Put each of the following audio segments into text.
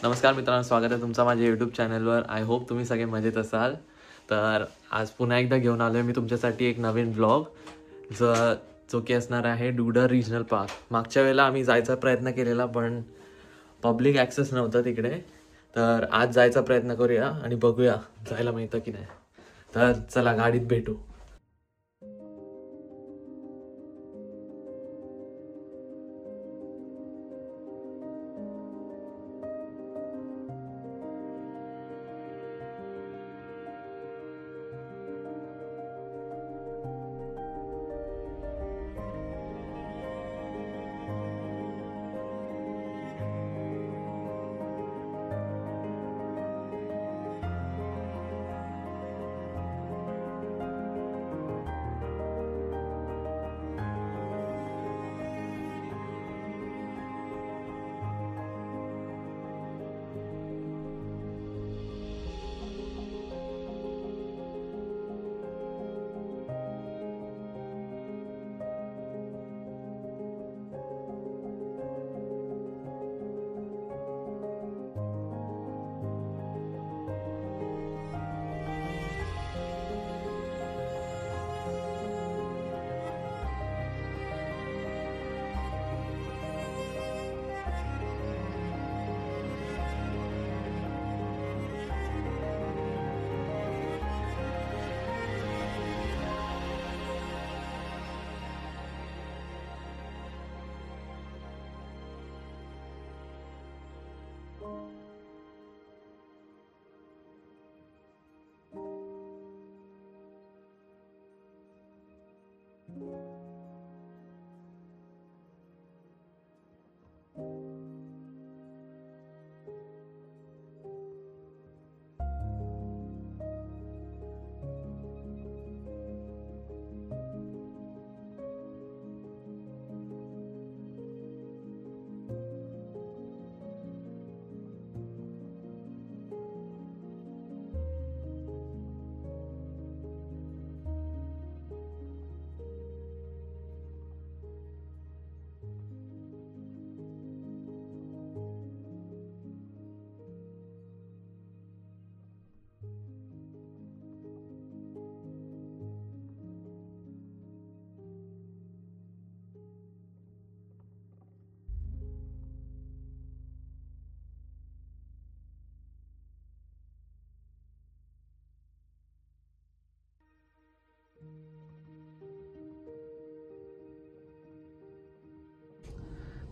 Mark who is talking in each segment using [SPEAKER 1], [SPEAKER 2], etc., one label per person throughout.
[SPEAKER 1] नमस्कार मित्रांनो, स्वागत आहे तुमचं माझ्या यूट्यूब चॅनलवर. आय होप तुम्ही सगळे मजेत असाल. तर आज पुन्हा एकदा घेऊन आलो आहे मी तुमच्यासाठी एक नवीन ब्लॉग जो जो की असणार आहे डुडर रिजनल पार्क. मागच्या वेळेला आम्ही जायचा प्रयत्न केलेला पण पब्लिक ॲक्सेस नव्हता तिकडे. तर आज जायचा प्रयत्न करूया आणि बघूया जायला मिळतं की नाही. तर चला गाडीत भेटू.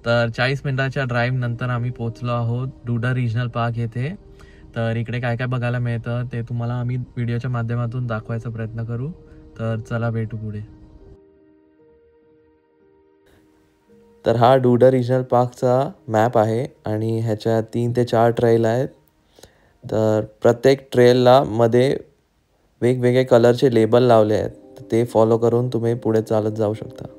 [SPEAKER 1] तर 40 मिनिटाच्या ड्राईव्ह नंतर आम्ही पोहोचलो आहोत डुडर रिजनल पार्क येथे. तर इकडे काय काय बघायला मिळतं ते तुम्हाला आम्ही व्हिडिओच्या माध्यमातून दाखवायचा प्रयत्न करू. तर चला भेटू पुढे. तर हा डुडर रिजनल पार्कचा मॅप आहे आणि ह्याच्या 3 ते 4 ट्रेल आहेत. तर प्रत्येक ट्रेलला मध्ये वेगवेगळे कलरचे लेबल लावले आहेत. ते फॉलो करून तुम्ही पुढे चालत जाऊ शकता.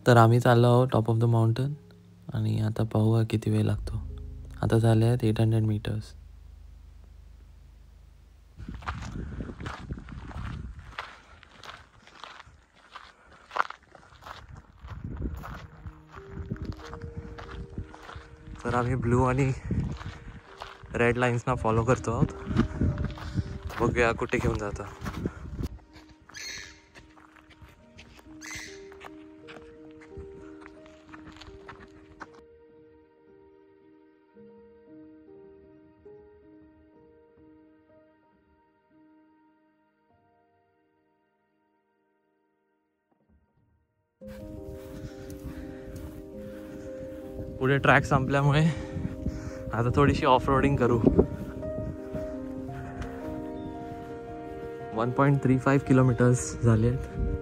[SPEAKER 1] तर आम्ही चाललो आहोत टॉप ऑफ द माउंटन आणि आता पाहूया किती वेळ लागतो. आता झाले आहेत 800 मीटर्स. तर आम्ही ब्लू आणि रेड लाईन्सना फॉलो करतो आहोत. बघूया कुठे घेऊन जातो. पुढे ट्रॅक संपल्यामुळे आता थोडीशी ऑफ रोडिंग करू. 1.35 किलोमीटर्स झाले आहेत.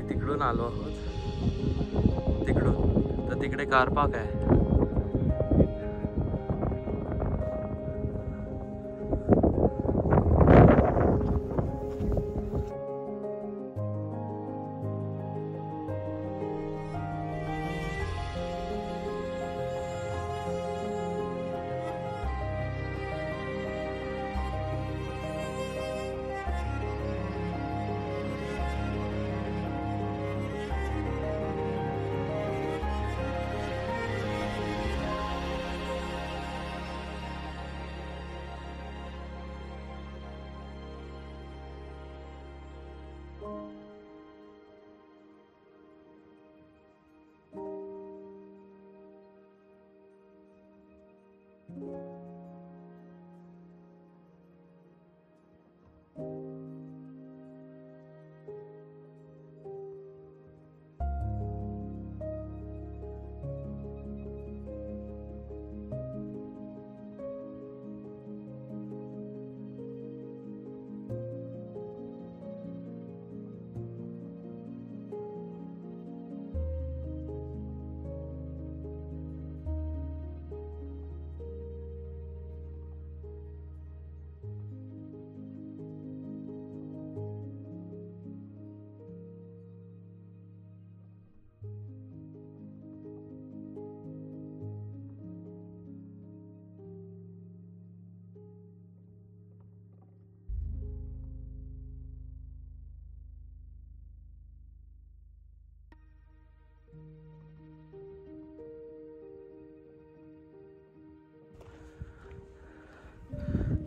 [SPEAKER 1] तिकडून आलो आहोत. तिकडून तर तिकडे कार पार्क आहे.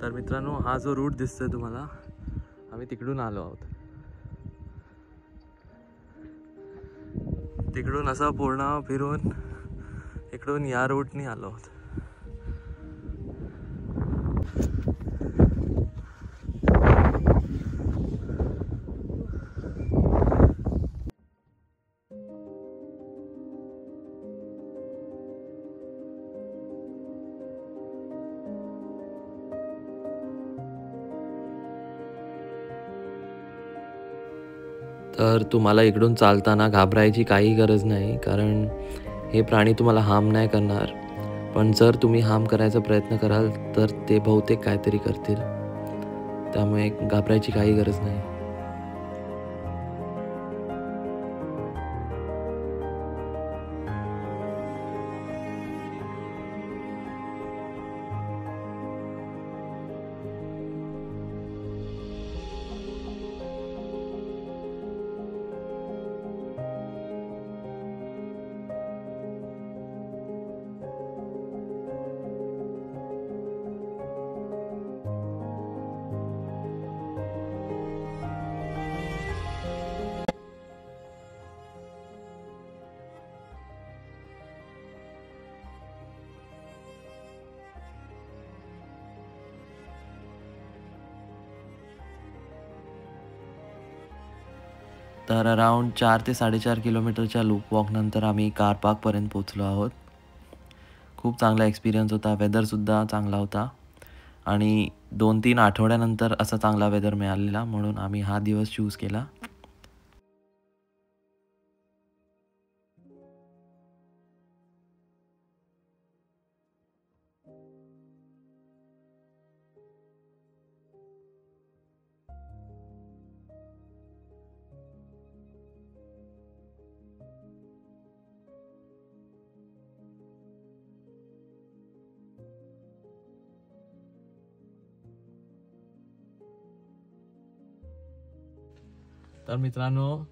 [SPEAKER 1] तर मित्रांनो, हा जो रूट दिसतोय तुम्हाला, आम्ही तिकडून आलो आहोत. तिकडून असं पूर्ण फिरून इकडून या रूटनी आलो आहोत. तर तुम्हाला इकडून चालताना घाबरायची काही गरज नाही, कारण हे प्राणी तुम्हाला हार्म नाही करणार. पण जर तुम्ही हार्म करायचा प्रयत्न कराल तर ते बहुतेक काहीतरी करतील. त्यामुळे घाबरायची काही गरज नाही. तर अराउंड 4 ते 4.5 किलोमीटरच्या लूप वॉकनंतर आम्ही कार पार्कपर्यंत पोचलो आहोत. खूप चांगला एक्सपिरियन्स होता. वेदरसुद्धा चांगला होता आणि 2-3 आठवड्यानंतर असा चांगला वेदर मिळालेला, म्हणून आम्ही हा दिवस चूज केला. तर मित्रांनो,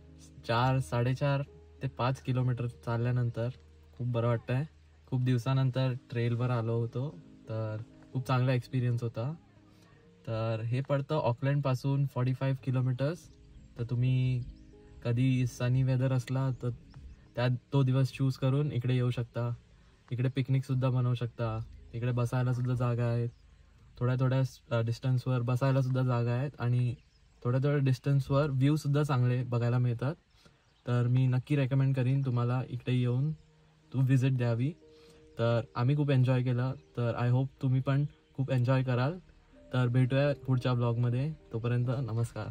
[SPEAKER 1] 4-4.5 ते 5 किलोमीटर चालल्यानंतर खूप बरं वाटतंय. खूप दिवसानंतर ट्रेलवर आलो होतो, तर खूप चांगला एक्सपिरियन्स होता. तर हे पडतं ऑकलँडपासून 45 किलोमीटर्स. तर तुम्ही कधी सनी वेदर असला तर तो दिवस चूज करून इकडे येऊ शकता. इकडे पिकनिकसुद्धा बनवू शकता. इकडे बसायलासुद्धा जागा आहेत. थोड्या डिस्टन्सवर बसायलासुद्धा जागा आहेत आणि थोड्या डिस्टन्सवर व्ह्यूसुद्धा चांगले बघायला मिळतात. तर मी नक्की रेकमेंड करीन तुम्हाला इकडे येऊन व्हिजिट द्यावी. तर आम्ही खूप एन्जॉय केलं. तर आय होप तुम्ही पण खूप एन्जॉय कराल. तर भेटूया पुढच्या ब्लॉगमध्ये. तोपर्यंत नमस्कार.